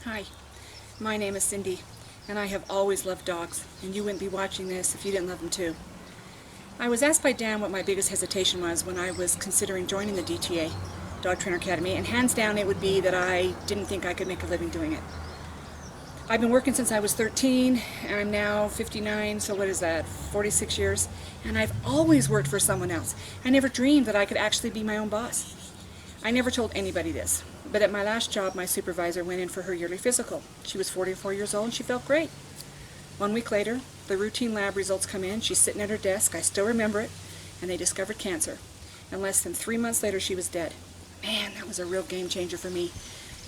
Hi, my name is Cindy, and I have always loved dogs, and you wouldn't be watching this if you didn't love them too. I was asked by Dan what my biggest hesitation was when I was considering joining the DTA, Dog Trainer Academy, and hands down it would be that I didn't think I could make a living doing it. I've been working since I was 13, and I'm now 59, so what is that, 46 years? And I've always worked for someone else. I never dreamed that I could actually be my own boss. I never told anybody this, but at my last job, my supervisor went in for her yearly physical. She was 44 years old and she felt great. 1 week later, the routine lab results come in. She's sitting at her desk, I still remember it, and they discovered cancer. And less than 3 months later, she was dead. Man, that was a real game changer for me,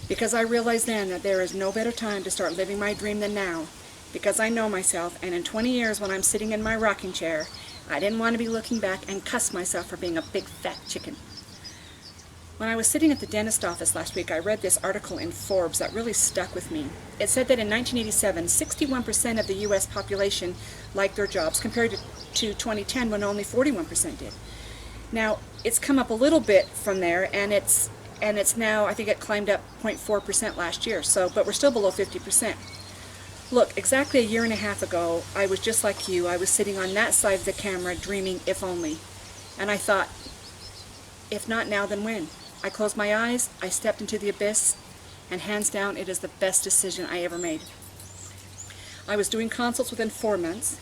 because I realized then that there is no better time to start living my dream than now, because I know myself, and in 20 years when I'm sitting in my rocking chair, I didn't want to be looking back and cuss myself for being a big fat chicken. When I was sitting at the dentist office last week, I read this article in Forbes that really stuck with me. It said that in 1987, 61% of the U.S. population liked their jobs, compared to 2010 when only 41% did. Now, it's come up a little bit from there, and it's now, I think it climbed up 0.4% last year, but we're still below 50%. Look, exactly a year and a half ago, I was just like you. I was sitting on that side of the camera dreaming, if only. And I thought, if not now, then when? I closed my eyes, I stepped into the abyss, and hands down, it is the best decision I ever made. I was doing consults within 4 months.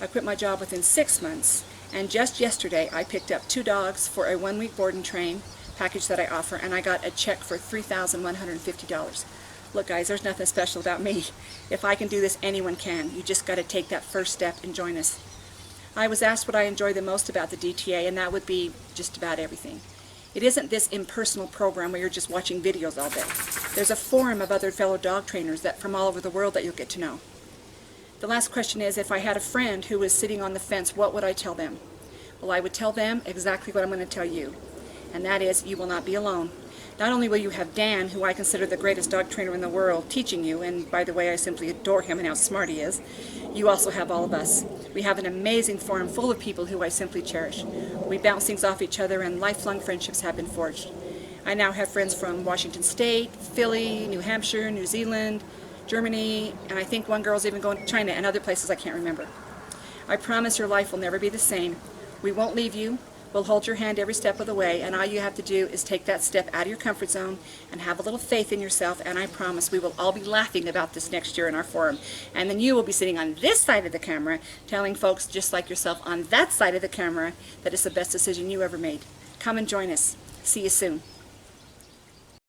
I quit my job within 6 months, and just yesterday I picked up 2 dogs for a 1-week board and train package that I offer, and I got a check for $3,150. Look guys, there's nothing special about me. If I can do this, anyone can. You just got to take that first step and join us. I was asked what I enjoy the most about the DTA, and that would be just about everything. It isn't this impersonal program where you're just watching videos all day. There's a forum of other fellow dog trainers from all over the world that you'll get to know. The last question is, if I had a friend who was sitting on the fence, what would I tell them? Well, I would tell them exactly what I'm going to tell you, and that is, you will not be alone. Not only will you have Dan, who I consider the greatest dog trainer in the world, teaching you, and by the way, I simply adore him and how smart he is, you also have all of us. We have an amazing forum full of people who I simply cherish. We bounce things off each other, and lifelong friendships have been forged. I now have friends from Washington State, Philly, New Hampshire, New Zealand, Germany, and I think one girl's even going to China and other places I can't remember. I promise your life will never be the same. We won't leave you. We'll hold your hand every step of the way, and all you have to do is take that step out of your comfort zone and have a little faith in yourself, and I promise we will all be laughing about this next year in our forum. And then you will be sitting on this side of the camera telling folks just like yourself on that side of the camera that it's the best decision you ever made. Come and join us. See you soon.